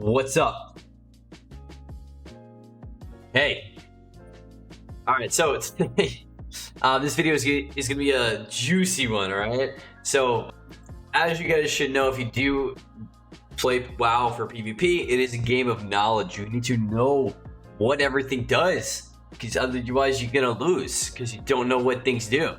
What's up? Hey. Alright, so today, this video is gonna be a juicy one, alright? So, as you guys should know, if you do play WoW for PvP, it is a game of knowledge. You need to know what everything does, because otherwise you're gonna lose, because you don't know what things do.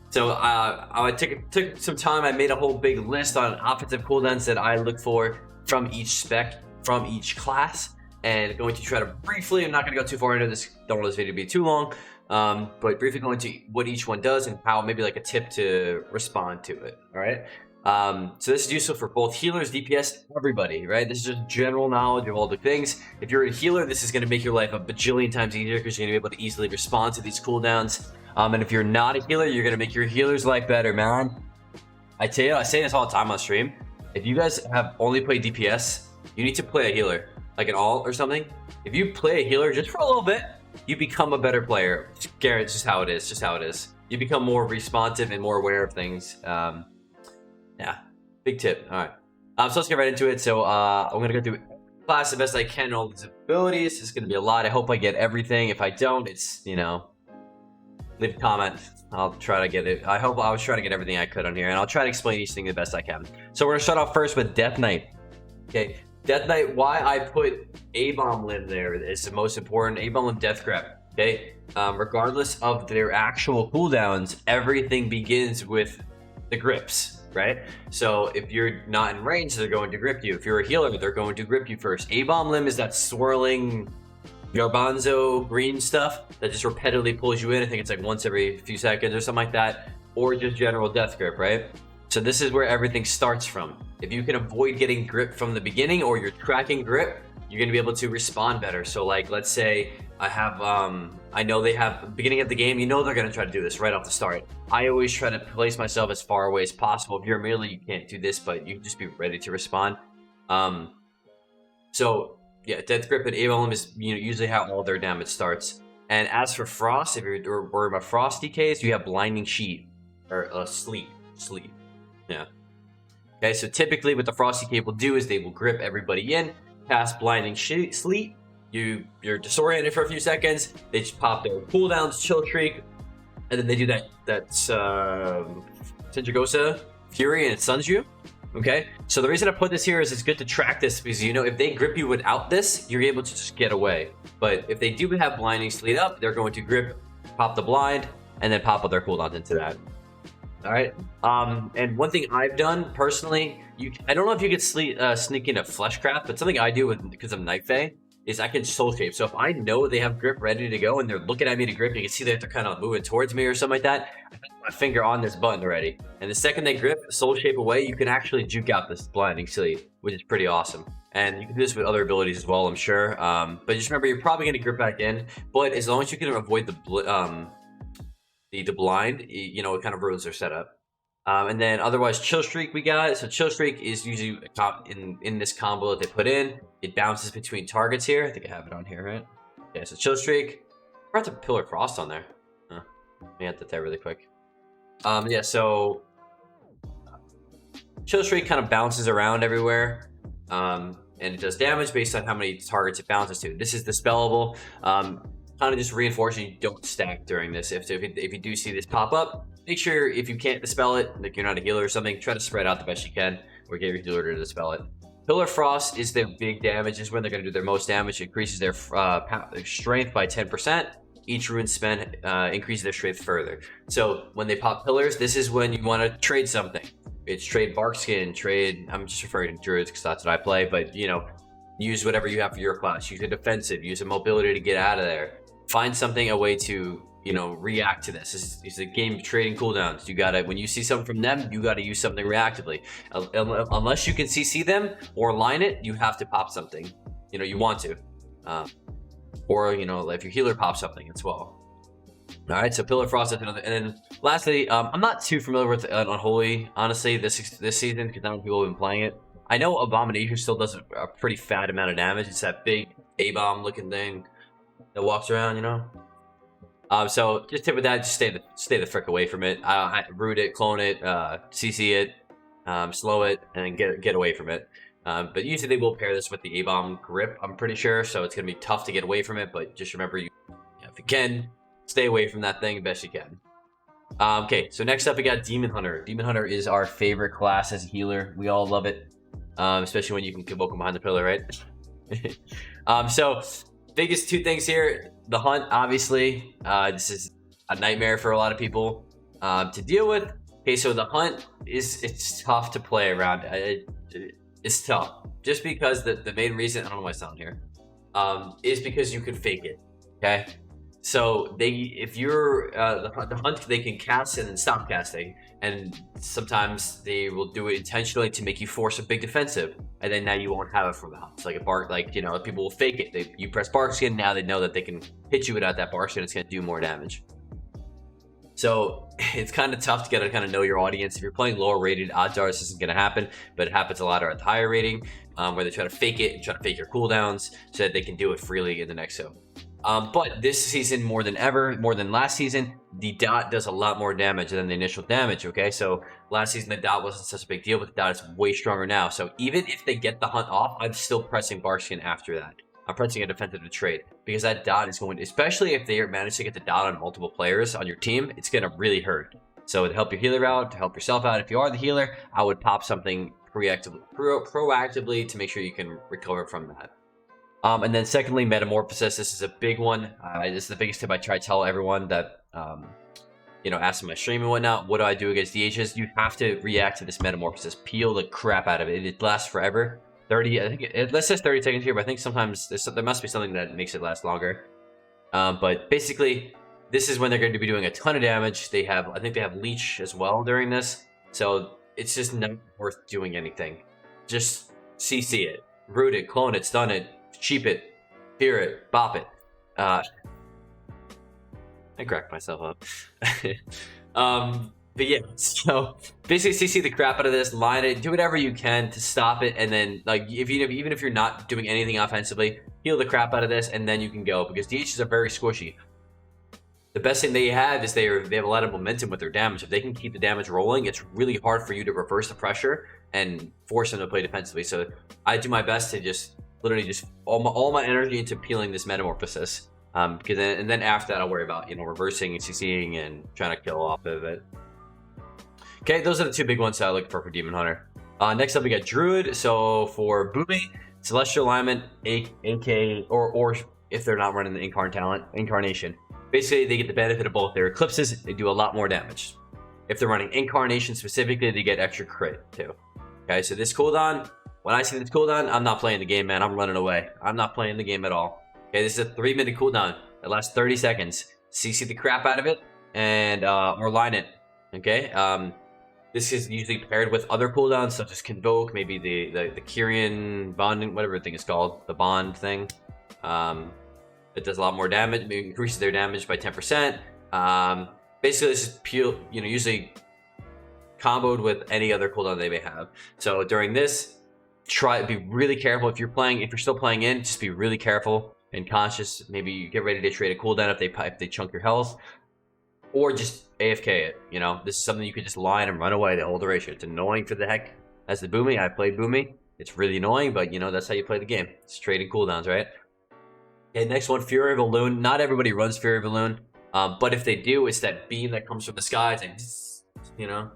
So I took some time. I made a whole big list on offensive cooldowns that I look for from each spec, from each class, and going to try to briefly, I'm not going to go too far into this, don't want this video to be too long, but briefly go into what each one does and how, maybe like a tip to respond to it. All right. So this is useful for both healers, DPS, everybody, right? This is just general knowledge of all the things. If you're a healer, this is going to make your life a bajillion times easier because you're going to be able to easily respond to these cooldowns. And if you're not a healer, you're going to make your healer's life better, man. I tell you, I say this all the time on stream. If you guys have only played DPS, you need to play a healer, like an alt or something. If you play a healer just for a little bit, you become a better player. Garrett, it's just how it is, just how it is. You become more responsive and more aware of things. Yeah, big tip. All right. So let's get right into it. So I'm going to go through class the best I can, all these abilities. It's going to be a lot. I hope I get everything. If I don't, it's, you know, leave a comment. I'll try to get it. I was trying to get everything I could on here, and I'll try to explain each thing the best I can. So we're going to start off first with Death Knight. Okay, Death Knight, why I put A-Bomb Limb there is the most important. A-Bomb Limb Death Grip. Okay, regardless of their actual cooldowns, everything begins with the grips, right? So if you're not in range, they're going to grip you. If you're a healer, they're going to grip you first. A-Bomb Limb is that swirling garbanzo green stuff that just repetitively pulls you in. I think it's like once every few seconds or something like that, or just general death grip, right? So this is where everything starts from. If you can avoid getting grip from the beginning, or you're tracking grip, you're gonna be able to respond better. So like, let's say I know they have beginning of the game, you know they're gonna try to do this right off the start. I always try to place myself as far away as possible. If you're a melee, you can't do this, but you can just be ready to respond. So yeah, Death Grip and A-Bomb Limb is, you know, usually how all their damage starts. And as for Frost, if you're worried about Frost DKs, you have Blinding Sheet, or Sleet. Yeah. Okay, so typically what the Frost DK will do is they will grip everybody in, cast Blinding Sleet, you're disoriented for a few seconds, they just pop their cooldowns, Chill Shriek, and then they do that Sindragosa Fury, and it stuns you. Okay, so the reason I put this here is it's good to track this, because, you know, if they grip you without this, you're able to just get away. But if they do have Blinding Sleet up, they're going to grip, pop the blind, and then pop all their cooldowns into that. All right. And one thing I've done personally, I don't know if you could sneak into Fleshcraft, but something I do because of Night Fae is I can soul shape. So if I know they have grip ready to go and they're looking at me to grip, you can see that they're kind of moving towards me or something like that. I put my finger on this button already, and the second they grip, soul shape away, you can actually juke out this Blinding Sleet, which is pretty awesome. And you can do this with other abilities as well, I'm sure. But just remember, you're probably going to grip back in, but as long as you can avoid the blind, you know, it kind of ruins their setup. And then otherwise, Chill Shriek we got. So Chill Shriek is usually in this combo that they put in. It bounces between targets here. I think I have it on here, right? Yeah, so Chill Shriek. I forgot to Pillar Frost on there. Let me add that there really quick. Yeah, so Chill Shriek kind of bounces around everywhere. And it does damage based on how many targets it bounces to. This is dispellable. Kind of just reinforcing you don't stack during this. If you do see this pop up, make sure if you can't dispel it, like you're not a healer or something, try to spread out the best you can, or get your healer to dispel it. Pillar Frost is their big damage. This is when they're going to do their most damage. It increases their strength by 10%. Each rune spend increases their strength further. So when they pop pillars, this is when you want to trade something. It's trade Barkskin, trade, I'm just referring to Druids because that's what I play, but, you know, use whatever you have for your class. Use a defensive, use a mobility to get out of there. Find something, a way to, you know, react to this. It's a game of trading cooldowns. You gotta, when you see something from them, you gotta use something reactively. Unless you can CC them or line it, you have to pop something. You know, you want to. Or, you know, if your healer pops something as well. All right, so Pillar Frost is another. And then lastly, I'm not too familiar with Unholy, honestly, this season, because not many people have been playing it. I know Abomination still does a pretty fat amount of damage. It's that big A-bomb looking thing that walks around, you know. So just tip with that, just stay the frick away from it. Root it, clone it, CC it, slow it, and get away from it. But usually they will pair this with the A-Bomb grip, I'm pretty sure. So it's going to be tough to get away from it. But just remember, if you can, stay away from that thing best you can. Okay, so next up we got Demon Hunter. Demon Hunter is our favorite class as a healer. We all love it, especially when you can Convoke him behind the pillar, right? So biggest two things here. The Hunt, obviously. This is a nightmare for a lot of people to deal with. Okay, so the Hunt it's tough to play around. It's tough just because the main reason, I don't know why I sound here, is because you can fake it. Okay, so if you're the Hunt, they can cast and then stop casting, and sometimes they will do it intentionally to make you force a big defensive, and then now you won't have it from the Hunt. It's like a bark, like, you know, people will fake it. You press bark skin, now they know that they can hit you without that bark skin. It's going to do more damage. So it's kind of tough to get to kind of know your audience. If you're playing lower rated, odds are this isn't going to happen, but it happens a lot at higher rating, where they try to fake it and try to fake your cooldowns so that they can do it freely in the next zone. But this season, more than ever, more than last season, the dot does a lot more damage than the initial damage, okay? So last season, the dot wasn't such a big deal, but the dot is way stronger now. So even if they get the Hunt off, I'm still pressing Barkskin after that. I'm pressing a defensive to trade because that dot is going, especially if they manage to get the dot on multiple players on your team, it's going to really hurt. So to help your healer out, to help yourself out, if you are the healer, I would pop something proactively to make sure you can recover from that. And then secondly, Metamorphosis. This is a big one. This is the biggest tip I try to tell everyone that, you know, asking my stream and whatnot. What do I do against DHs? You have to react to this Metamorphosis. Peel the crap out of it. It lasts forever. 30, I think it says 30 seconds here, but I think sometimes there must be something that makes it last longer. But basically, this is when they're going to be doing a ton of damage. I think they have Leech as well during this. So it's just not worth doing anything. Just CC it, root it, clone it, stun it, cheap it, fear it, bop it. I cracked myself up. But yeah, so basically CC the crap out of this, line it, do whatever you can to stop it, and then like even if you're not doing anything offensively, heal the crap out of this, and then you can go, because DHs are very squishy. The best thing they have is they have a lot of momentum with their damage. If they can keep the damage rolling, it's really hard for you to reverse the pressure and force them to play defensively. So I do my best to just literally just all my energy into peeling this Metamorphosis, because then after that I'll worry about, you know, reversing and CCing and trying to kill off of it. Okay, those are the two big ones that I look for Demon Hunter. Next up, we got Druid. So for Boomy, Celestial Alignment, AK, or if they're not running the Incarnation. Basically, they get the benefit of both their Eclipses. They do a lot more damage. If they're running Incarnation specifically, they get extra crit too. Okay, so this cooldown, when I see this cooldown, I'm not playing the game, man. I'm running away. I'm not playing the game at all. Okay, this is a 3-minute cooldown. It lasts 30 seconds. CC the crap out of it and or line it. Okay, this is usually paired with other cooldowns such as Convoke, maybe the Kyrian bonding, whatever the thing is called, the bond thing. It does a lot more damage. It increases their damage by 10%. Basically, this is pure, you know, usually comboed with any other cooldown they may have. So during this, be really careful if you're still playing in. Just be really careful and conscious. Maybe you get ready to trade a cooldown if they chunk your health, or just AFK it. You know, this is something you could just line and run away the whole duration. It's annoying for the heck. As the Boomy, I played Boomy. It's really annoying, but you know, that's how you play the game. It's trading cooldowns, right? Okay, next one, Fury of Elune. Not everybody runs Fury of Elune, but if they do, it's that beam that comes from the sky. It's like, you know,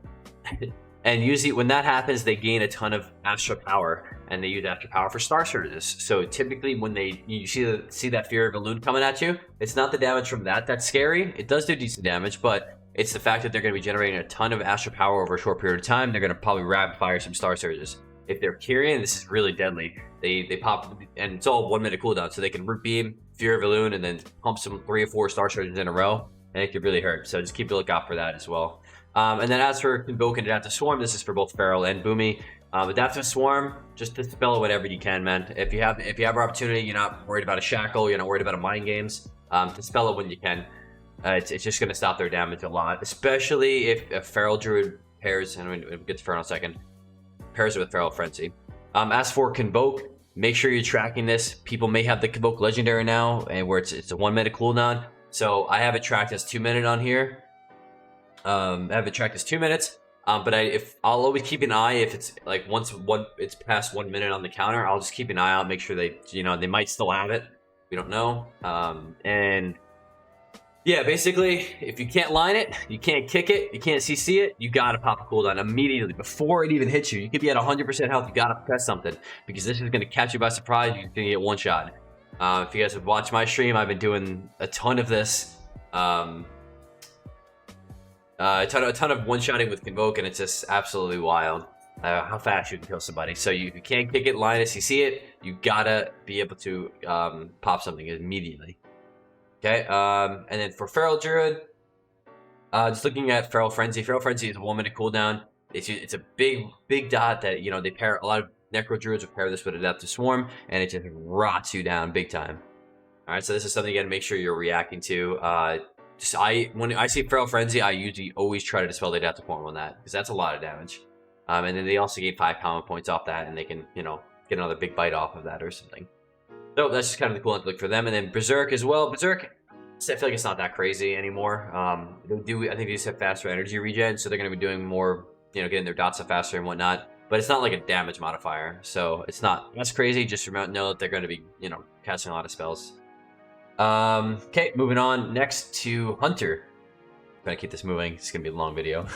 and usually when that happens, they gain a ton of Astral Power, and they use Astral Power for Star Surges. So typically, when you see that Fury of Elune coming at you, it's not the damage from that's scary. It does do decent damage, but it's the fact that they're going to be generating a ton of Astral Power over a short period of time. They're going to probably rapid fire some Star Surges. If they're Kyrian, this is really deadly. They pop, and it's all 1 minute cooldown, so they can root beam, Fury of Elune, and then pump some 3 or 4 Star Surges in a row, and it could really hurt. So just keep a lookout for that as well. And then as for Convoke and Adaptive Swarm, this is for both Feral and Boomy. Adaptive Swarm, just dispel whatever you can, man. If you have an opportunity, you're not worried about a shackle, you're not worried about a mind games, dispel it when you can. It's just going to stop their damage a lot, especially if a Feral Druid pairs, and we'll get to Feral in a second, pairs it with Feral Frenzy. As for Convoke, make sure you're tracking this. People may have the Convoke Legendary now, and where it's a 1 minute cooldown. So I have it tracked as 2 minute on here. I have it tracked as 2 minutes. But I'll always keep an eye if it's like it's past 1 minute on the counter. I'll just keep an eye out, make sure they might still have it. We don't know. And yeah, basically, if you can't line it, you can't kick it, you can't CC it, you gotta pop a cooldown immediately before it even hits you. You could be at 100% health, you gotta press something because this is gonna catch you by surprise. You're gonna get one shot. If you guys have watched my stream, I've been doing a ton of this. A ton of one-shotting with Convoke, and it's just absolutely wild how fast you can kill somebody. So you can't kick it, line it, CC it, you gotta be able to pop something immediately. Okay, and then for Feral Druid, just looking at Feral Frenzy. Feral Frenzy is a 1 minute cooldown. It's a big dot that, you know, they pair a lot of Necro Druids will pair this with Adaptive Swarm, and it just rots you down big time. All right, so this is something you got to make sure you're reacting to. When I see Feral Frenzy, I usually always try to dispel the Adaptive Swarm on that because that's a lot of damage. And then they also get 5 power points off that, and they can, you know, get another big bite off of that or something. So that's just kind of the cool to look for them. And then Berserk as well. Berserk, I feel like it's not that crazy anymore. I think they just have faster energy regen, so they're going to be doing more, you know, getting their dots up faster and whatnot. But it's not like a damage modifier, so it's not that's crazy. Just know that they're going to be, you know, casting a lot of spells. Okay, moving on next to Hunter. I'm gonna keep this moving. It's gonna be a long video.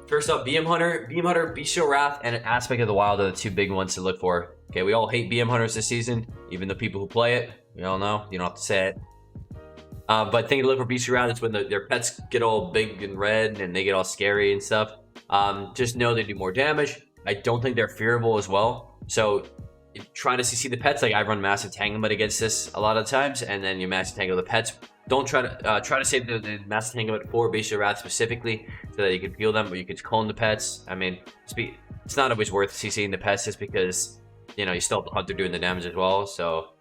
First up, BM Hunter, Bestial Wrath, and an Aspect of the Wild are the two big ones to look for. Okay, we all hate BM Hunters this season, even the people who play it. We all know, you don't have to say it. But thing to look for Bestial Wrath is when their pets get all big and red and they get all scary and stuff. Just know they do more damage. I don't think they're fearable as well. So trying to CC the pets, like I run Massive Tanglement against this a lot of times, and then you Massive Tangle the pets. Don't try to save the Massive Tanglement for Bestial Wrath specifically, so that you can heal them, or you could clone the pets. I mean, it's not always worth CCing the pets just because, you know, you still have the Hunter doing the damage as well. So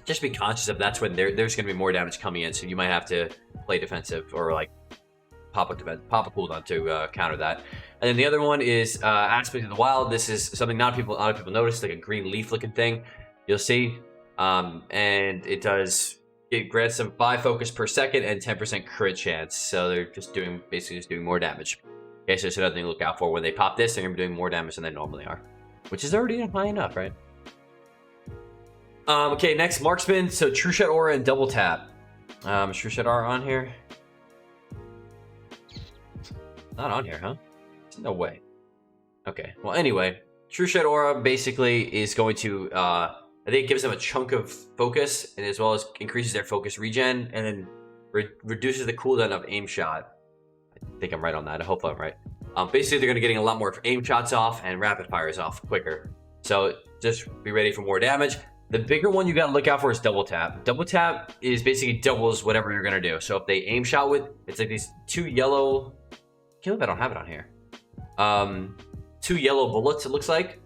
just be conscious of that's when there's going to be more damage coming in, so you might have to play defensive or like pop a cooldown to counter that. And then the other one is Aspect of the Wild. This is something a lot of people notice, like a green leaf looking thing. You'll see, and it grants them 5 focus per second and 10% crit chance. So they're basically just doing more damage. Okay, so it's another thing to look out for. When they pop this, they're gonna be doing more damage than they normally are, which is already high enough, right? Okay, next, Marksman. So Trueshot Aura and Double Tap. Trueshot Aura on here? Not on here, huh? No way. Okay, well, anyway, Trueshot Aura basically is going to, I think it gives them a chunk of focus, and as well as increases their focus regen, and then reduces the cooldown of aim shot. I think I'm right on that. I hope I'm right. Basically, they're going to be getting a lot more aim shots off and rapid fires off quicker. So just be ready for more damage. The bigger one you got to look out for is Double Tap. Double Tap is basically doubles whatever you're going to do. So if they aim shot with, it's like these 2 yellow, I can't believe I don't have it on here. 2 yellow bullets, it looks like.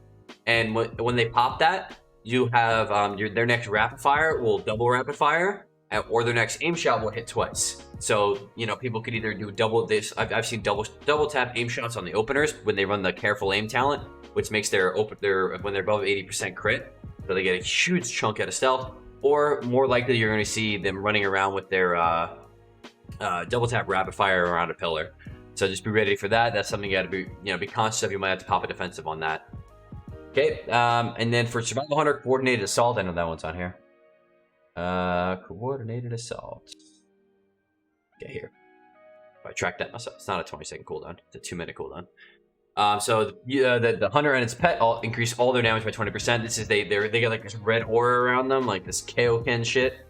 And when they pop that, you have their next rapid fire will double rapid fire, or their next aim shot will hit twice. So, you know, people could either do double this. I've seen double tap aim shots on the openers when they run the careful aim talent, which makes when they're above 80% crit, so they get a huge chunk out of stealth. Or more likely, you're going to see them running around with their double tap rapid fire around a pillar. So just be ready for that. That's something you got to be conscious of. You might have to pop a defensive on that. Okay, and then for Survival Hunter, Coordinated Assault. I know that one's on here. Coordinated Assault. Okay, here. If I track that myself, it's not a 20-second cooldown. It's a 2-minute cooldown. So the Hunter and its pet increase all their damage by 20%. This is they get like this red aura around them, like this Kaioken shit.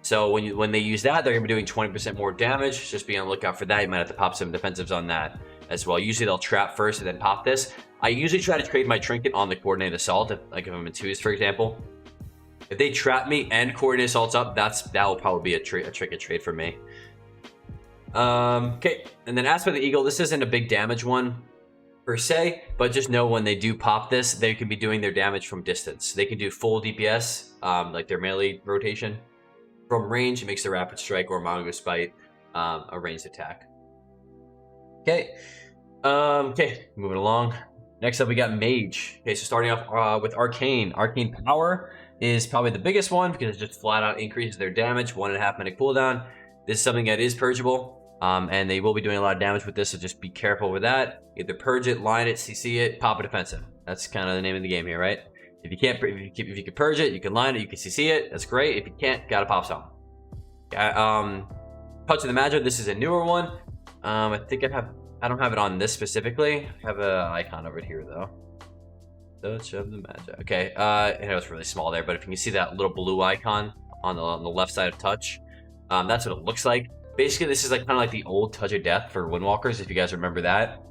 So when they use that, they're gonna be doing 20% more damage. Just be on the lookout for that. You might have to pop some defensives on that as well. Usually they'll trap first and then pop this. I usually try to trade my trinket on the Coordinated Assault, if I'm in 2s, for example. If they trap me and Coordinated Assault's up, that will probably be a trinket trade for me. Okay, and then Aspect of the Eagle. This isn't a big damage one per se, but just know when they do pop this, they can be doing their damage from distance. They can do full DPS, like their melee rotation. From range, it makes the Rapid Strike or Mongoose Bite a ranged attack. Okay. Okay, moving along. Next up, we got Mage. Okay, so starting off with Arcane. Arcane Power is probably the biggest one because it just flat out increases their damage, 1.5 minute cooldown. This is something that is purgeable. And they will be doing a lot of damage with this, so just be careful with that. Either purge it, line it, CC it, pop a defensive. That's kind of the name of the game here, right? If you can't, if you can purge it, you can line it, you can CC it. That's great. If you can't, gotta pop some. Touch of the Magi. This is a newer one. I think I don't have it on this specifically. I have an icon over here though. Touch of the Magi. Okay. I know it's really small there, but if you can see that little blue icon on the left side of touch, that's what it looks like. Basically, this is like kind of like the old Touch of Death for Windwalkers, if you guys remember that.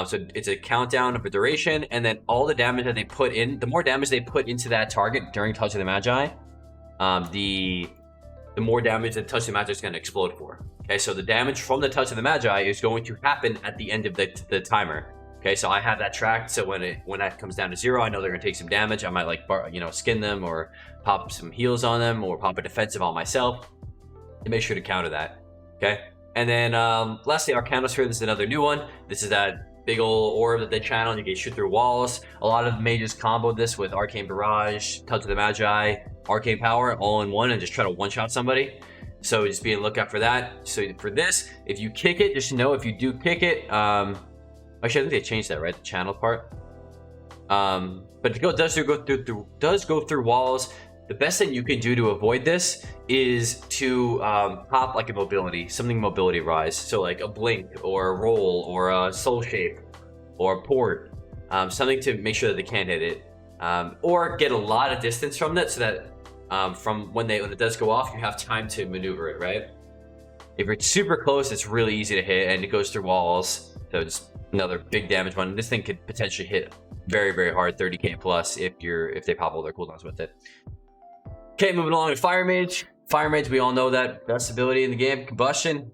So it's a countdown of a duration, and then all the damage that they put in, the more damage they put into that target during Touch of the Magi, the more damage that Touch of the Magi is going to explode for. Okay, so the damage from the Touch of the Magi is going to happen at the end of the timer. Okay, so I have that tracked, so when that comes down to 0, I know they're going to take some damage. I might like skin them or pop some heals on them or pop a defensive on myself to make sure to counter that. Okay, and then lastly, Arcaneosphere. This is another new one. This is that big old orb that they channel, and you can shoot through walls. A lot of mages combo this with Arcane Barrage, Touch of the Magi, Arcane Power, all in one, and just try to one-shot somebody. So just be on the lookout for that. So for this, if you kick it, just know if you do kick it, actually I think they changed that, right? The channel part. But it does go through walls. The best thing you can do to avoid this is to pop like a mobility, something mobility rise. So like a blink or a roll or a soul shape or a port, something to make sure that they can't hit it, or get a lot of distance from that so that from when it does go off, you have time to maneuver it, right? If it's super close, it's really easy to hit and it goes through walls. So it's another big damage one. This thing could potentially hit very, very hard, 30k plus if they pop all their cooldowns with it. Okay, moving along to Fire Mage. Fire Mage, we all know that best ability in the game, Combustion.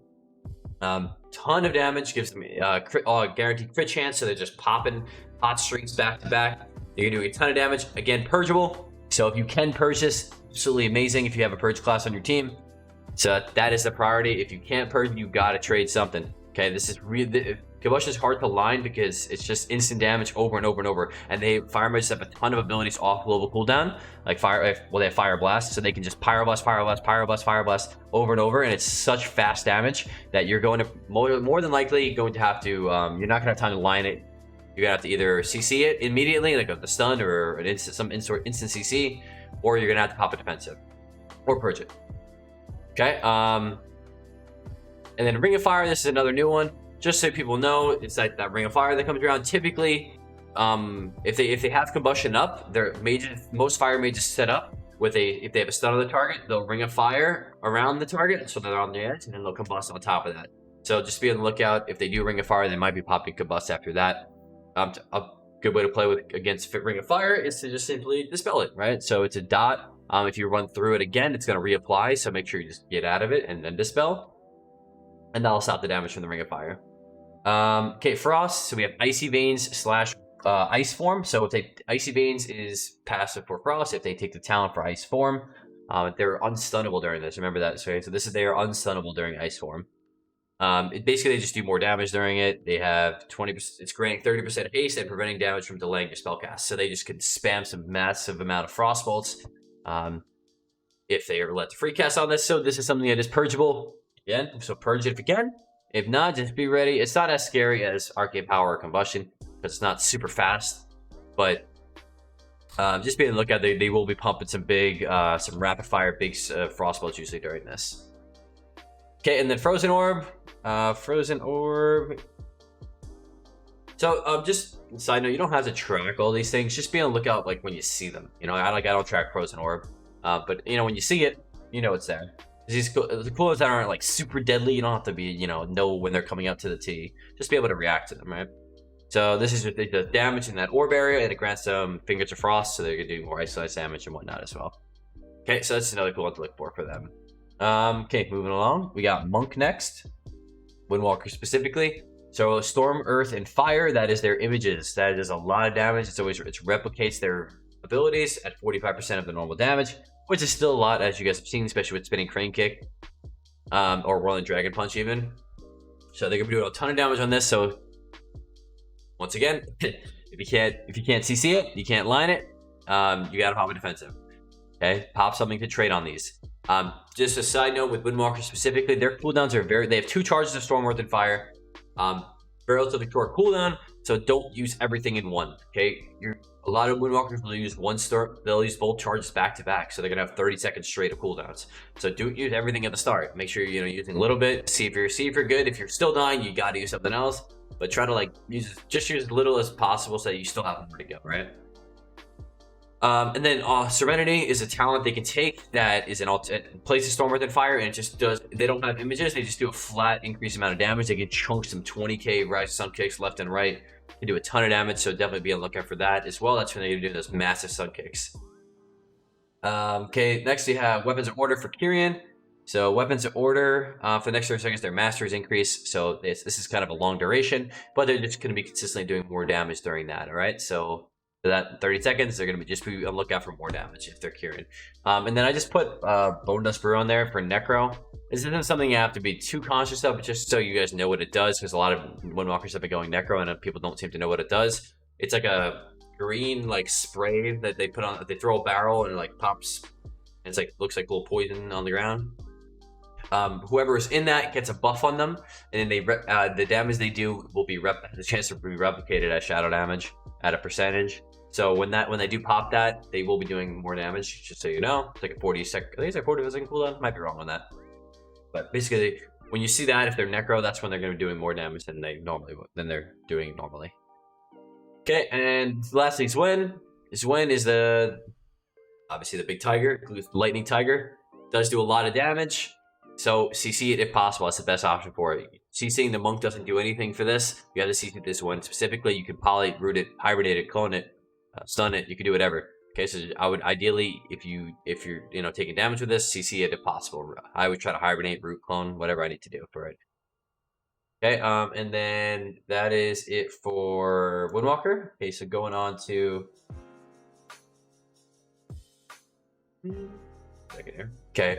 Ton of damage, gives them guaranteed crit chance, so they're just popping hot streaks back to back. They're doing a ton of damage. Again, purgeable. So if you can purge this, absolutely amazing if you have a purge class on your team. So that is the priority. If you can't purge, you gotta trade something. Okay, this is really Combustion is hard to line because it's just instant damage over and over and over. And Fire Mages have a ton of abilities off global cooldown, like they have Fire Blast, so they can just Pyroblast, Pyroblast, Pyroblast, Pyroblast over and over, and it's such fast damage that you're going to more than likely going to have to. You're not gonna have time to line it. You're gonna have to either CC it immediately, like the stun or some instant CC, or you're gonna have to pop a defensive or purge it. Okay. And then Ring of Fire. This is another new one. Just so people know, it's like that Ring of Fire that comes around. Typically, if they have Combustion up, most Fire Mages set up with if they have a stun on the target, they'll Ring of Fire around the target, so they're on the edge, and then they'll Combust on top of that. So just be on the lookout. If they do Ring of Fire, they might be popping Combust after that. A good way to play against Ring of Fire is to just simply dispel it, right? So it's a dot. If you run through it again, it's going to reapply, so make sure you just get out of it and then dispel, and that'll stop the damage from the Ring of Fire. Okay, Frost. So we have Icy Veins / Ice Form. So Icy Veins is passive for Frost. If they take the talent for Ice Form, they're unstunnable during this. Remember that. So they are unstunnable during Ice Form. Basically, they just do more damage during it. They have 20%. It's granting 30% haste and preventing damage from delaying your spellcast. So they just could spam some massive amount of Frost bolts if they are let to free cast on this. So this is something that is purgeable. Again, so purge it if you can. If not, just be ready. It's not as scary as Arcane Power or Combustion, because it's not super fast. But just be on the lookout. They will be pumping some some rapid fire, big frost bolts usually during this. Okay, and then Frozen Orb. Frozen Orb. So just side note, you don't have to track all these things. Just be on the lookout like when you see them. I don't track Frozen Orb, but when you see it, it's there. These the coolers that aren't like super deadly, you don't have to be know when they're coming up to the T. Just be able to react to them, right? So this is the damage in that orb area, and it grants them Fingers of Frost, so they're gonna do more ice damage and whatnot as well. Okay, so that's another cool one to look for them. Okay, moving along, we got Monk next. Windwalker specifically. So Storm, Earth, and Fire. That is their images. That is a lot of damage. It replicates their abilities at 45% of the normal damage, which is still a lot, as you guys have seen, especially with Spinning Crane Kick, or Whirling Dragon Punch even. So they're gonna be doing a ton of damage on this. So once again, if you can't CC it, you can't line it, you gotta pop a defensive. Okay, pop something to trade on these. Just a side note with Windwalker specifically, their cooldowns are they have 2 charges of Storm, Earth, and Fire. Relatively short cooldown, so don't use everything in one. Okay, a lot of Windwalkers will use they'll use both charges back to back, so they're gonna have 30 seconds straight of cooldowns. So don't use everything at the start. Make sure you're using a little bit. See if you're good. If you're still dying, you gotta use something else. But try to use as little as possible so that you still have more to go, right? And then Serenity is a talent they can take that is it places Storm, Earth, and Fire, and it just does. They don't have images. They just do a flat increased amount of damage. They can chunk some 20k rise sun kicks left and right. They do a ton of damage, so definitely be on the lookout for that as well. That's when they're doing those massive sun kicks. Okay, next we have Weapons of Order for Kyrian. So Weapons of Order, for the next 30 seconds, their masters increase. So this is kind of a long duration, but they're just going to be consistently doing more damage during that, all right? So for that 30 seconds, they're going to just be on the lookout for more damage if they're Kyrian. And then I just put Bone Dust Brew on there for Necro. This isn't something you have to be too conscious of, but just so you guys know what it does, because a lot of Windwalkers have been going Necro, and people don't seem to know what it does. It's like a green spray that they put on. They throw a barrel and it pops. And it's looks like little poison on the ground. Whoever is in that gets a buff on them, and then the damage they do will be the chance to be replicated as shadow damage at a percentage. So when they do pop that, they will be doing more damage. Just so you know, it's like a 40-second. I think it's like 40-second cooldown. Might be wrong on that, but basically, when you see that, if they're Necro, that's when they're going to be doing more damage than they're doing normally. Okay, and lastly, Zwin. Zwin is obviously the big tiger, lightning tiger. Does do a lot of damage. So CC it if possible. That's the best option for it. CCing the monk doesn't do anything for this. You have to CC this one specifically. You can poly, root it, hibernate it, clone it, stun it. You can do whatever. Okay, so I would ideally, if you're taking damage with this, CC it if possible. I would try to hibernate, root, clone, whatever I need to do for it. Okay, and then that is it for Windwalker. Okay, so going on to second here. Okay,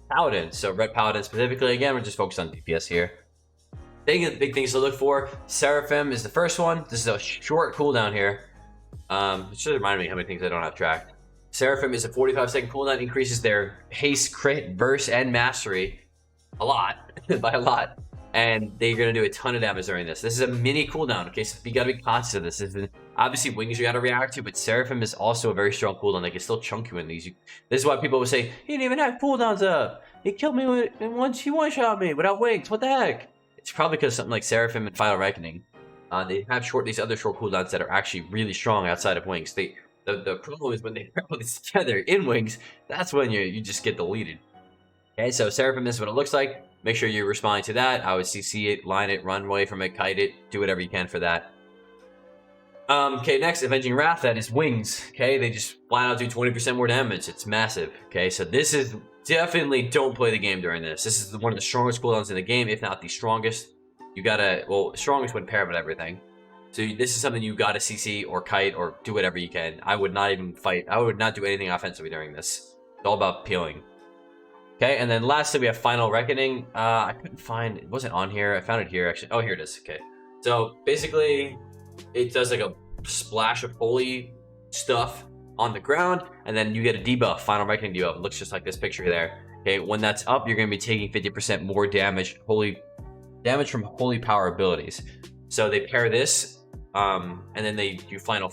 Paladin. So red Paladin specifically, again, we're just focused on DPS here. Big things to look for. Seraphim is the first one. This is a short cooldown here. It should remind me how many things I don't have tracked. Seraphim is a 45-second cooldown, increases their haste, crit, burst, and mastery a lot, by a lot. And they're going to do a ton of damage during this. This is a mini cooldown, okay? So you got to be conscious of this. Obviously, Wings you got to react to, but Seraphim is also a very strong cooldown. They can still chunk you in these. This is why people would say, he didn't even have cooldowns up. He killed me once he one-shot me without Wings. What the heck? It's probably because something like Seraphim and Final Reckoning, they have these other short cooldowns that are actually really strong outside of Wings. The problem is when they put all this together in Wings, that's when you just get deleted. Okay, so Seraphim is what it looks like. Make sure you're responding to that. I would CC it, line it, run away from it, kite it, do whatever you can for that. Okay, next, Avenging Wrath, that is Wings. Okay, they just flat out do 20% more damage. It's massive. Okay, so this is definitely don't play the game during this. This is one of the strongest cooldowns in the game, if not the strongest. You gotta, strongest would pair with everything. So this is something you gotta CC or kite or do whatever you can. I would not even fight. I would not do anything offensively during this. It's all about peeling. Okay, and then lastly, we have Final Reckoning. I couldn't find, it wasn't on here. I found it here, actually. Oh, here it is. Okay. So basically, it does like a splash of holy stuff on the ground, and then you get a debuff, Final Reckoning debuff. It looks just like this picture there. Okay, when that's up, you're going to be taking 50% more damage, from holy power abilities. So they pair this, and then they do final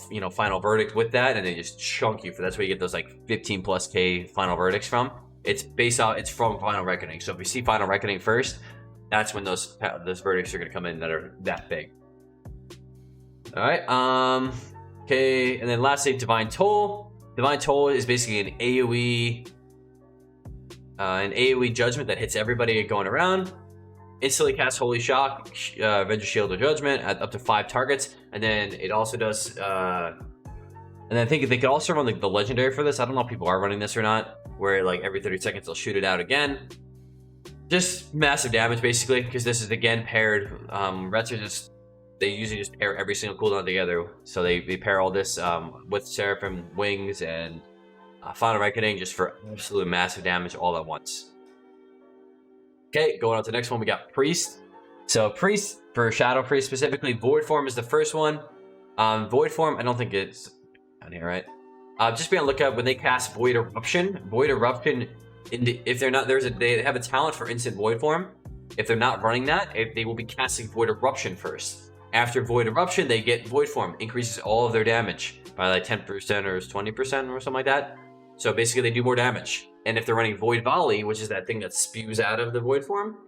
verdict with that, and they just chunk you. That's where you get those like 15+K final verdicts from. It's from Final Reckoning. So if we see Final Reckoning first, that's when those verdicts are going to come in that are that big. All right. Okay, and then lastly, Divine Toll. Divine Toll is basically an AoE judgment that hits everybody going around. Instantly casts Holy Shock, Avenger Shield or Judgment at up to 5 targets, and then it also does. And I think they could also run the legendary for this. I don't know if people are running this or not, where like every 30 seconds they'll shoot it out again. Just massive damage basically, because this is again paired. Rets they usually just pair every single cooldown together. So they pair all this with Seraphim, Wings, and Final Reckoning just for absolute massive damage all at once. Okay, going on to the next one, we got Priest. So Priest, for Shadow Priest specifically, Void Form is the first one. Void Form, I don't think it's down here, right? Just be on the lookout when they cast Void Eruption. Void Eruption if they're not, they have a talent for instant void form. If they're not running that, they will be casting Void Eruption first. After Void Eruption, they get Void Form, increases all of their damage by like 10% or 20% or something like that. So basically, they do more damage. And if they're running Void Volley, which is that thing that spews out of the Void Form,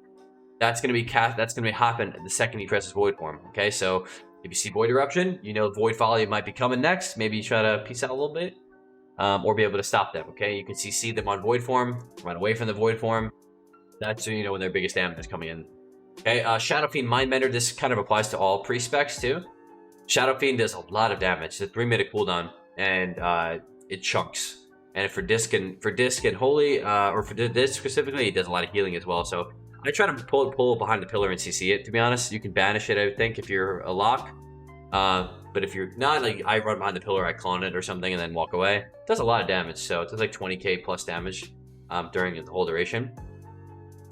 that's going to be happen the second he presses Void Form. Okay, so if you see Void Eruption, you know Void Volley might be coming next. Maybe you try to peace out a little bit, or be able to stop them. Okay, you can see them on Void Form, run away from the Void Form. That's when their biggest damage is coming in. Okay, Shadow Fiend Mindbender. This kind of applies to all pre-specs too. Shadow Fiend does a lot of damage. It's a 3-minute cooldown, and it chunks. And for disc and holy, or for disc specifically, it does a lot of healing as well. So I try to pull behind the pillar and CC it. To be honest, you can banish it, I would think, if you're a lock. But if you're not, like I run behind the pillar, I clone it or something, and then walk away. It does a lot of damage. So it does like 20k plus damage during the whole duration.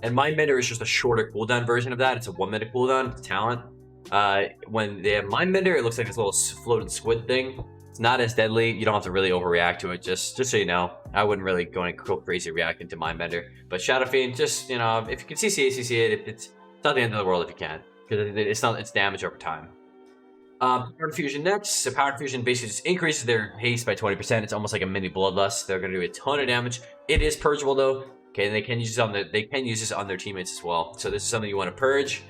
And Mindbender is just a shorter cooldown version of that. It's a 1-minute cooldown. It's talent. When they have Mindbender, it looks like this little floating squid thing. It's not as deadly. You don't have to really overreact to it. Just so you know, I wouldn't really go crazy reacting to Mindbender. But Shadow Fiend, just if you can CC it, it's not the end of the world if you can, because it's damage over time. Power Infusion next. So Power Infusion basically just increases their haste by 20%. It's almost like a mini Bloodlust. They're going to do a ton of damage. It is purgeable though. Okay, and they can use this on their teammates as well. So this is something you want to purge,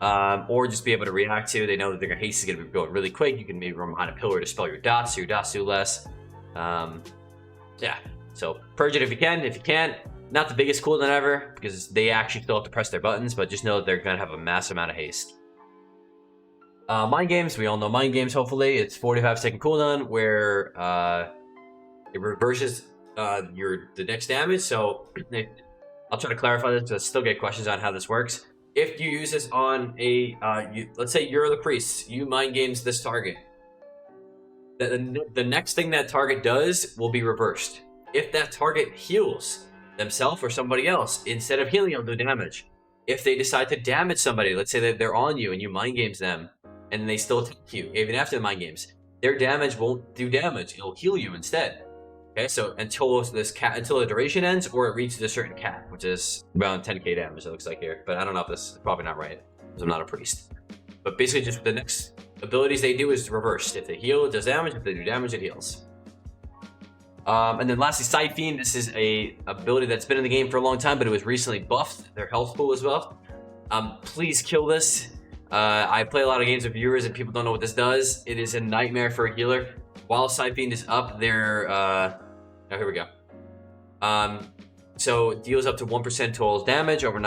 or just be able to react to. They know that their haste is going to be going really quick. You can maybe run behind a pillar to spell your dots, so your dots do less. Yeah, so purge it if you can. If you can't, not the biggest cooldown ever, because they actually still have to press their buttons, but just know that they're going to have a massive amount of haste. Mind Games, we all know Mind Games, hopefully. It's 45-second cooldown, where it reverses the next damage. So I'll try to clarify this, because I still get questions on how this works. If you use this on a let's say you're the priest, you Mind Games this target, the next thing that target does will be reversed. If that target heals themselves or somebody else, instead of healing, they'll do damage. If they decide to damage somebody, let's say that they're on you and you Mind Games them, and they still attack you even after the Mind Games, their damage won't do damage, it'll heal you instead. Okay, so until the duration ends, or it reaches a certain cap, which is around 10k damage, it looks like here. But I don't know if this is probably not right, because I'm not a priest. But basically, just the next abilities they do is reversed. If they heal, it does damage. If they do damage, it heals. And then lastly, Side Fiend. This is a ability that's been in the game for a long time, but it was recently buffed. Their health pool was buffed. Please kill this. I play a lot of games with viewers, and people don't know what this does. It is a nightmare for a healer. While Side Fiend is up, oh, here we go. So it deals up to 1% total damage over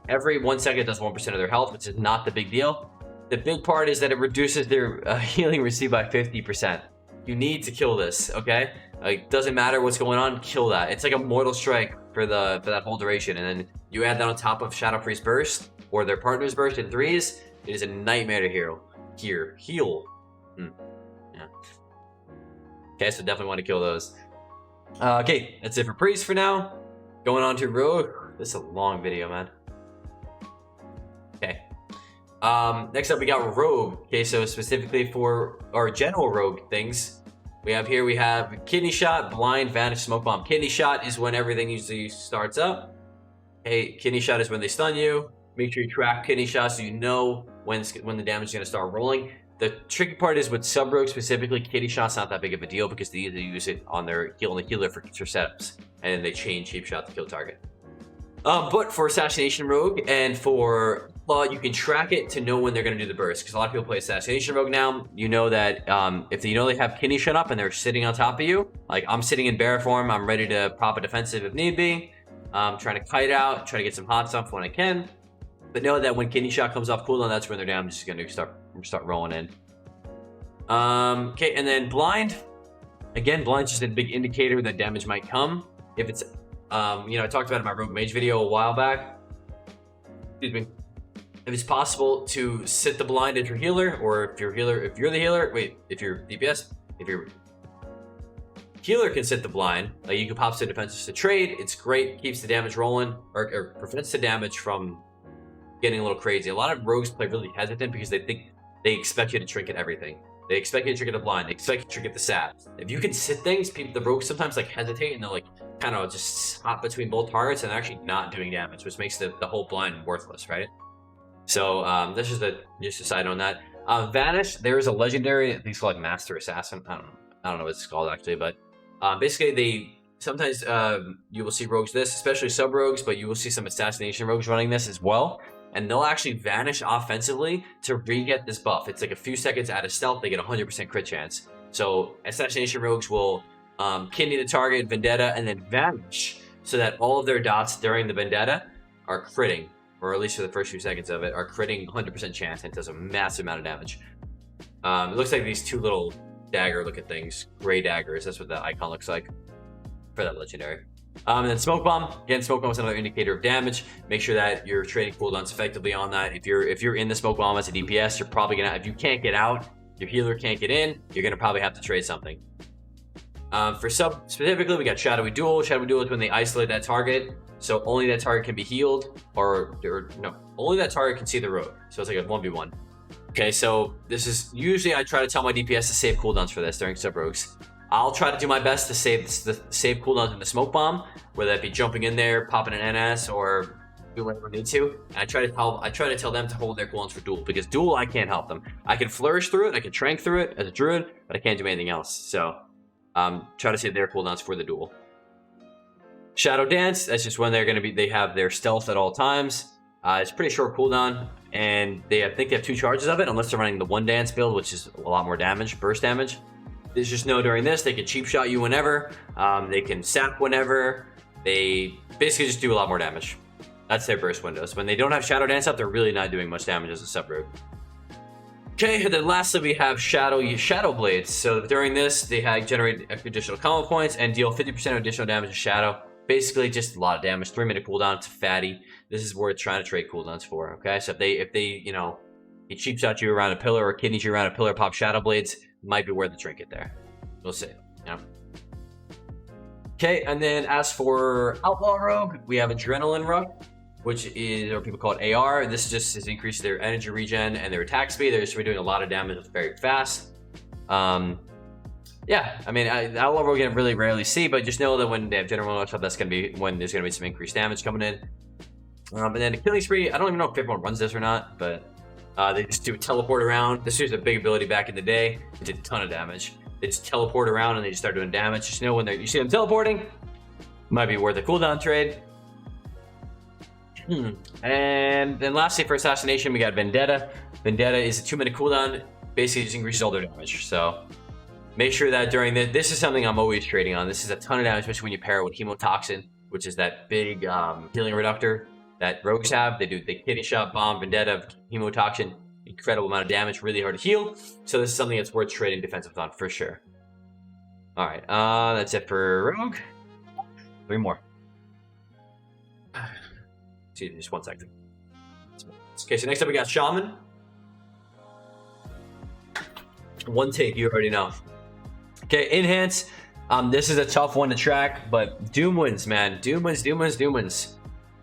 every 1 second. It does 1% of their health, which is not the big deal. The big part is that it reduces their healing received by 50%. You need to kill this, okay? Like, doesn't matter what's going on, kill that. It's like a mortal strike for that whole duration, and then you add that on top of Shadow Priest Burst or their partner's burst in 3s. It is a nightmare to heal. Yeah. Okay, so definitely want to kill those. Okay, that's it for Priest for now. Going on to Rogue. This is a long video, man. Okay. Next up, we got Rogue. Okay, so specifically for our general Rogue things, we have Kidney Shot, Blind, Vanish, Smoke Bomb. Kidney Shot is when everything usually starts up. Hey, Kidney Shot is when they stun you. Make sure you track Kidney Shot so you know when the damage is going to start rolling. The tricky part is with sub-rogue specifically, Kidney Shot's not that big of a deal, because they either use it on their healer for setups, and then they chain Cheap Shot to kill target. But for Assassination Rogue and for Law, you can track it to know when they're going to do the burst, because a lot of people play Assassination Rogue now. You know that if they have Kidney Shot up and they're sitting on top of you, like I'm sitting in bear form, I'm ready to pop a defensive if need be. I'm trying to kite out, try to get some hot stuff when I can. But know that when Kidney Shot comes off cooldown, that's when their damage is going to start rolling in. Okay, and then Blind. Again, Blind's just a big indicator that damage might come. If it's, I talked about it in my Rogue Mage video a while back. Excuse me. If it's possible to sit the Blind as your healer, or if you're the healer, if you're DPS, if your healer can sit the Blind, like you can pop some defenses to trade. It's great, keeps the damage rolling, or prevents the damage from getting a little crazy. A lot of rogues play really hesitant because they think they expect you to trinket everything. They expect you to trinket the Blind. They expect you to trinket the sap. If you can sit things, the rogues sometimes like hesitate and they'll like kind of just hop between both targets and actually not doing damage, which makes the whole blind worthless, right? So this is just a side on that. Vanish, there is a legendary, I think it's called like Master Assassin. I don't know what it's called actually, but basically they sometimes you will see rogues this, especially sub rogues, but you will see some assassination rogues running this as well. And they'll actually vanish offensively to re-get this buff. It's like a few seconds out of stealth, they get 100% crit chance. So assassination rogues will kidney the target, vendetta, and then vanish so that all of their dots during the vendetta are critting, or at least for the first few seconds of it, are critting 100% chance, and it does a massive amount of damage. It looks like these two little dagger looking things, gray daggers, that's what the icon looks like for that legendary. And then Smoke Bomb, again, Smoke Bomb is another indicator of damage. Make sure that you're trading cooldowns effectively on that. If you're in the Smoke Bomb as a DPS, you're probably gonna, if you can't get out, your healer can't get in, you're gonna probably have to trade something. For sub specifically, we got Shadowy Duel. Shadowy Duel is when they isolate that target, so only that target can be healed, or no, only that target can see the road. So it's like a 1v1. Okay, so this is usually I try to tell my DPS to save cooldowns for this during sub rogues. I'll try to do my best to save cooldowns in the Smoke Bomb, whether that be jumping in there, popping an NS, or do whatever I need to. And I try to tell them to hold their cooldowns for Duel, because Duel I can't help them. I can flourish through it, I can trank through it as a Druid, but I can't do anything else. So try to save their cooldowns for the Duel. Shadow Dance, that's just when they have their stealth at all times. It's pretty short cooldown, and I think they have 2 charges of it, unless they're running the 1 dance build, which is a lot more damage, burst damage. There's just no during this, they can cheap shot you whenever, they can sap whenever, they basically just do a lot more damage. That's their burst windows. When they don't have Shadow Dance up, they're really not doing much damage as a sub rogue. Okay, and then lastly we have Shadow Blades. So during this, they generate additional combo points and deal 50% additional damage to Shadow. Basically just a lot of damage, 3-minute cooldown, it's fatty. This is worth trying to trade cooldowns for, okay? So if they you know, he cheap shot you around a pillar or kidneys you around a pillar, pop Shadow Blades, might be worth the trinket there. We'll see, you know? Okay, and then as for Outlaw Rogue, we have Adrenaline Rogue, which is, or people call it AR. This just is increases their energy regen and their attack speed. They're just doing a lot of damage very fast. Yeah, I mean, Outlaw Rogue you really rarely see, but just know that when they have General Knowledge up, that's going to be when there's going to be some increased damage coming in. And then the Killing Spree, I don't even know if everyone runs this or not, but they just do a teleport around. This was a big ability back in the day. It did a ton of damage. They just teleport around and they just start doing damage. Just know when you see them teleporting, might be worth a cooldown trade. And then lastly for Assassination, we got Vendetta. Vendetta is a 2-minute cooldown. Basically just increases all their damage. So make sure that during this is something I'm always trading on. This is a ton of damage, especially when you pair it with Hemotoxin, which is that big healing reductor that rogues have. They kidney shot, bomb, Vendetta, Hemotoxin, incredible amount of damage, really hard to heal. So this is something that's worth trading defensive on for sure. All right, that's it for Rogue. 3 more. See, just 1 second. Okay, so next up we got Shaman. One take, you already know. Okay, Enhance. This is a tough one to track, but Doom wins, man. Doom wins.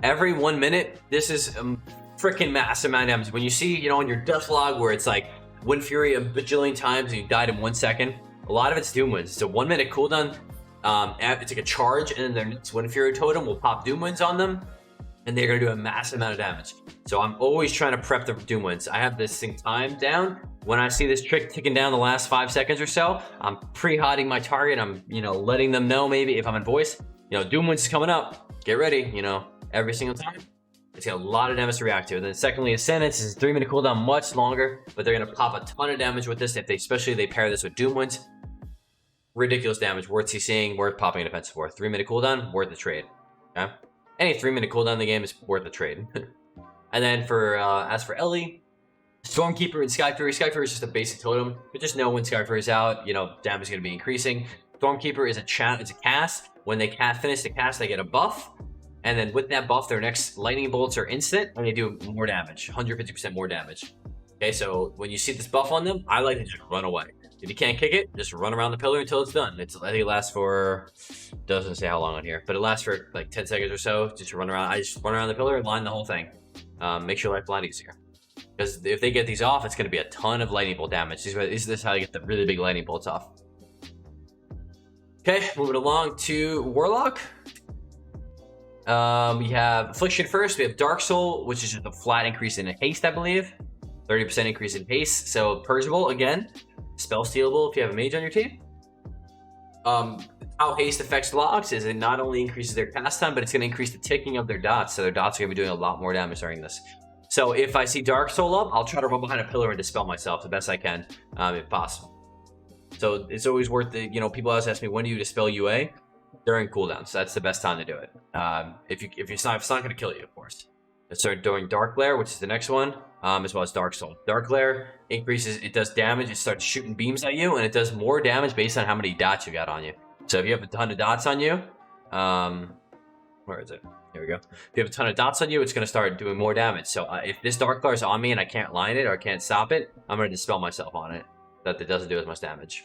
Every 1 minute, this is a freaking massive amount of damage. When you see, you know, on your death log where it's like Wind Fury a bajillion times and you died in 1 second, a lot of it's Doom wins. It's a 1 minute cooldown. It's like a charge, and then their next Wind Fury totem will pop Doom wins on them, and they're gonna do a massive amount of damage. So I'm always trying to prep the Doom wins. I have this thing timed down. When I see this trick ticking down the last 5 seconds or so, I'm pre-hotting my target. I'm, you know, letting them know maybe if I'm in voice, you know, Doom wins is coming up. Get ready, you know, every single time. It's got a lot of damage to react to. And then secondly, Ascendance is a 3-minute cooldown, much longer, but they're gonna pop a ton of damage with this especially if they pair this with Doom wins. Ridiculous damage, worth CCing, worth popping a defensive for. 3-minute cooldown, worth the trade. Okay? Any 3-minute cooldown in the game is worth the trade. And then for as for Ellie, Stormkeeper and Sky Fury. Sky Fury is just a basic totem, but just know when Sky Fury is out, you know, damage is going to be increasing. Stormkeeper is it's a cast. When they finish the cast, they get a buff, and then with that buff, their next lightning bolts are instant, and they do more damage, 150% more damage. Okay, so when you see this buff on them, I like to just run away. If you can't kick it, just run around the pillar until it's done. I think it lasts for, doesn't say how long on here, but it lasts for like 10 seconds or so. Just run around. I just run around the pillar and line the whole thing. Makes your life a lot easier. Because if they get these off, it's going to be a ton of lightning bolt damage. This is how you get the really big lightning bolts off. Okay, moving along to Warlock. We have Affliction first. We have Dark Soul, which is just a flat increase in haste, I believe. 30% increase in haste. So purgeable again. Spell stealable if you have a mage on your team. How haste affects locks is it not only increases their cast time, but it's going to increase the ticking of their dots. So their dots are going to be doing a lot more damage during this. So if I see Dark Soul up, I'll try to run behind a pillar and dispel myself the best I can, if possible. So it's always worth it. You know, people always ask me, when do you dispel UA? During cooldowns. So that's the best time to do it. If it's not going to kill you, of course. Start doing Dark Glare, which is the next one, as well as Dark Soul. Dark Glare increases, it does damage, it starts shooting beams at you, and it does more damage based on how many dots you got on you. So if you have a ton of dots on you, where is it? Here we go. If you have a ton of dots on you, it's going to start doing more damage. So if this Dark Glare is on me and I can't line it or I can't stop it, I'm going to dispel myself on it. That it doesn't do as much damage.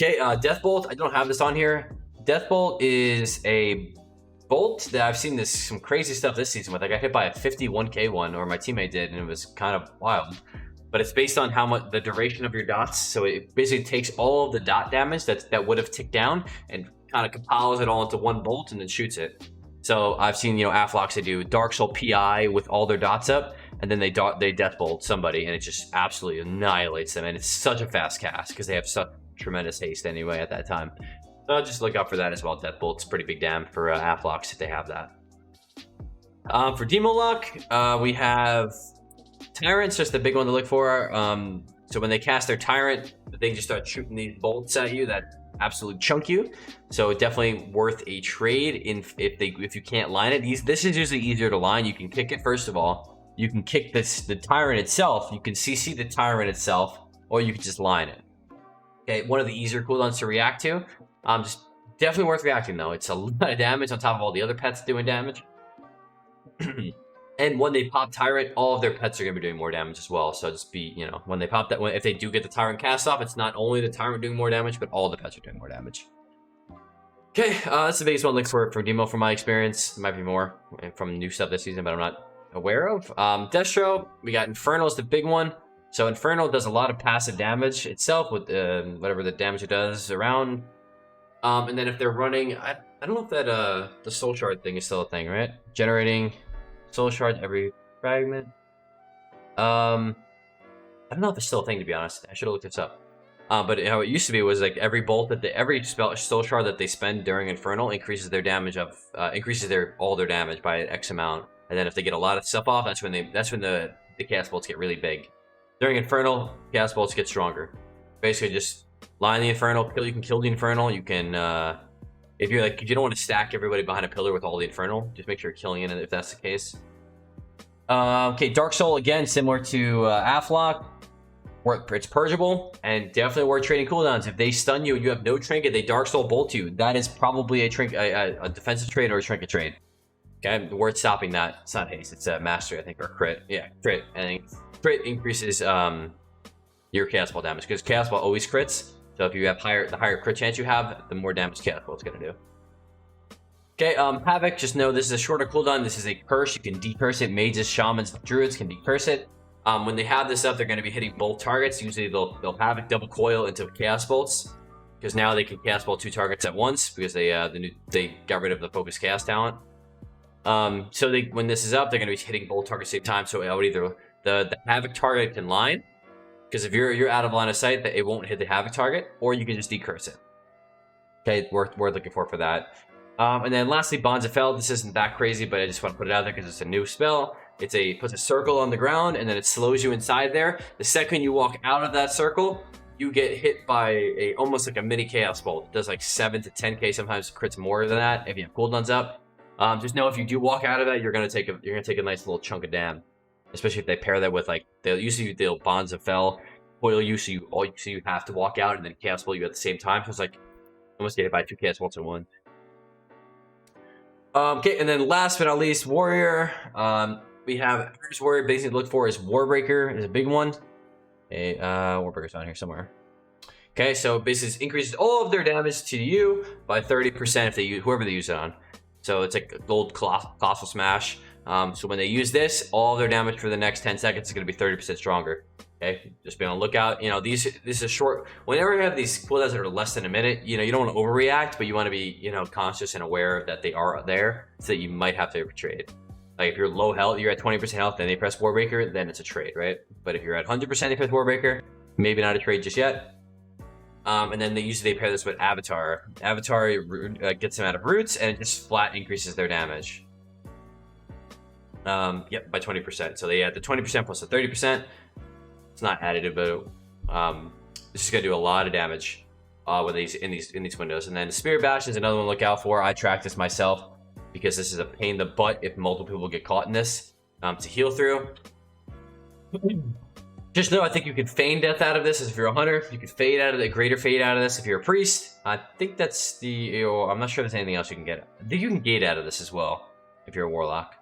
Okay, Death Bolt. I don't have this on here. Death Bolt is a bolt that I've seen some crazy stuff this season with. I got hit by a 51k one, or my teammate did, and it was kind of wild. But it's based on how much the duration of your dots. So it basically takes all of the dot damage that would have ticked down and kind of compiles it all into one bolt and then shoots it. So I've seen, you know, Aflocks, they do Dark Soul PI with all their dots up, and then they Death Bolt somebody, and it just absolutely annihilates them. And it's such a fast cast because they have such tremendous haste anyway at that time. So I'll just look out for that as well. Death Bolt's pretty big damn for Aflocks if they have that. For Demo Lock, we have Tyrant's just the big one to look for. So when they cast their Tyrant, they just start shooting these bolts at you that absolutely chunk you. So definitely worth a trade if you can't line it. This is usually easier to line. You can kick it first of all. You can kick the Tyrant itself. You can CC the Tyrant itself, or you can just line it. Okay, one of the easier cooldowns to react to. Just definitely worth reacting though. It's a lot of damage on top of all the other pets doing damage. And when they pop Tyrant, all of their pets are going to be doing more damage as well. So just be, you know, when they pop that, if they do get the Tyrant cast off, it's not only the Tyrant doing more damage, but all the pets are doing more damage. Okay, that's the biggest one to look for Demo from my experience. There might be more from new stuff this season, but I'm not aware of. Destro, we got Infernal's the big one. So Infernal does a lot of passive damage itself with whatever the damage it does around. And then if they're running, I don't know if that the Soul Shard thing is still a thing, right? Generating Soul Shard every fragment. I don't know if it's still a thing, to be honest. I should have looked this up. But how it used to be was like every bolt that every Soul Shard that they spend during Infernal increases their damage of all their damage by X amount. And then if they get a lot of stuff off, that's when the cast bolts get really big. During Infernal, cast bolts get stronger. Basically, just line the Infernal. You can kill the Infernal. You can if you don't want to stack everybody behind a pillar with all the Infernal, just make sure you're killing it if that's the case. Okay, Dark Soul, again, similar to Aflock. It's purgeable, and definitely worth trading cooldowns. If they stun you and you have no trinket, they Dark Soul bolt you. That is probably a defensive trade or a trinket trade. Okay, worth stopping that. It's not haste, it's mastery, I think, or crit. Yeah, crit. And crit increases your cast ball damage, because cast ball always crits. So if you have the higher crit chance you have, the more damage cast ball it's going to do. Okay, Havoc, just know this is a shorter cooldown. This is a curse. You can decurse it. Mages, Shamans, Druids can decurse it. When they have this up, they're going to be hitting both targets. Usually they'll Havoc double coil into Chaos Bolts, because now they can Chaos Bolt 2 targets at once, because they got rid of the focus cast talent. So when this is up, they're going to be hitting both targets at the same time. So it would either the Havoc target can line, because if you're out of line of sight, that it won't hit the Havoc target, or you can just decurse it. Okay, worth looking for that. And then lastly, Bonds of Fel. This isn't that crazy, but I just want to put it out there because it's a new spell. Puts a circle on the ground, and then it slows you inside there. The second you walk out of that circle, you get hit by almost like a mini Chaos Bolt. It does like 7 to 10k, sometimes crits more than that if you have cooldowns up. Just know if you do walk out of that, you're gonna take a nice little chunk of damn. Especially if they pair that with they'll Bonds of Fel coil you, so you have to walk out and then Chaos Bolt you at the same time. So it's like almost get hit by 2 Chaos Bolts in one. Okay, and then last but not least, Warrior. We have first Warrior basically to look for is Warbreaker is a big one. Okay, Warbreaker's on here somewhere. Okay, so basically increases all of their damage to you by 30% if they use whoever they use it on. So it's like a gold colossal smash. So when they use this, all of their damage for the next 10 seconds is going to be 30% stronger. Okay, just be on the lookout. You know, this is a short. Whenever you have these cooldowns that are less than a minute, you know, you don't want to overreact, but you want to be, you know, conscious and aware that they are there, so that you might have to trade. Like if you're low health, you're at 20% health, then they press Warbreaker, then it's a trade, right? But if you're at 100%, they press Warbreaker, maybe not a trade just yet. And then they usually pair this with Avatar. Avatar gets them out of roots, and it just flat increases their damage. Yep, by 20%. So they add the 20% plus the 30%. It's not additive, but this is gonna do a lot of damage with these in these windows. And then the Spirit Bash is another one to look out for. I track this myself because this is a pain in the butt if multiple people get caught in this to heal through. Just know, I think you can feign death out of this if you're a hunter. You can fade out of the greater fade out of this if you're a priest. I think that's the. I'm not sure if there's anything else you can get. I think you can gate out of this as well if you're a warlock.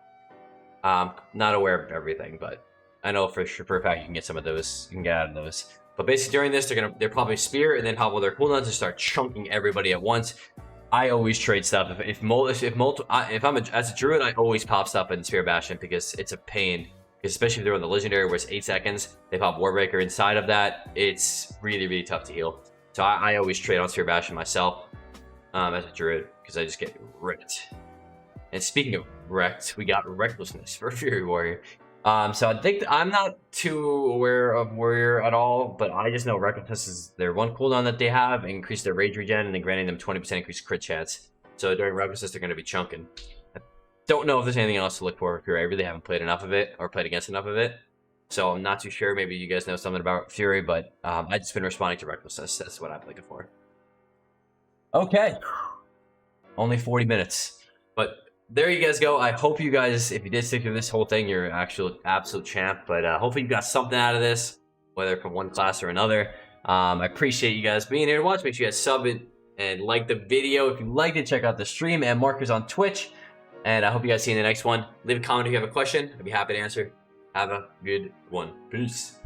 Not aware of everything, but I know for sure, for a fact, you can get some of those. You can get out of those. But basically during this, they're probably spear and then hop with their cooldowns and start chunking everybody at once. I always trade stuff. If I'm as a druid, I always pop stuff in Spear Bastion because it's a pain. Especially if they're on the legendary where it's 8 seconds, they pop Warbreaker inside of that. It's really, really tough to heal. So I always trade on Spear Bastion myself as a druid because I just get wrecked. And speaking of wrecked, we got Recklessness for Fury Warrior. So I think I'm not too aware of Warrior at all, but I just know Recklessness is their one cooldown that they have, increase their rage regen, and then granting them 20% increased crit chance. So during Recklessness, they're going to be chunking. I don't know if there's anything else to look for Fury. I really haven't played enough of it or played against enough of it, so I'm not too sure. Maybe you guys know something about Fury, but I've just been responding to Recklessness. That's what I'm looking for. Okay, only 40 minutes, but there you guys go. I hope you guys, if you did stick through this whole thing, you're an absolute champ. But hopefully you got something out of this, whether from one class or another. I appreciate you guys being here to watch. Make sure you guys sub it and like the video. If you liked it, check out the stream and Marcus on Twitch. And I hope you guys see you in the next one. Leave a comment if you have a question. I'd be happy to answer. Have a good one. Peace.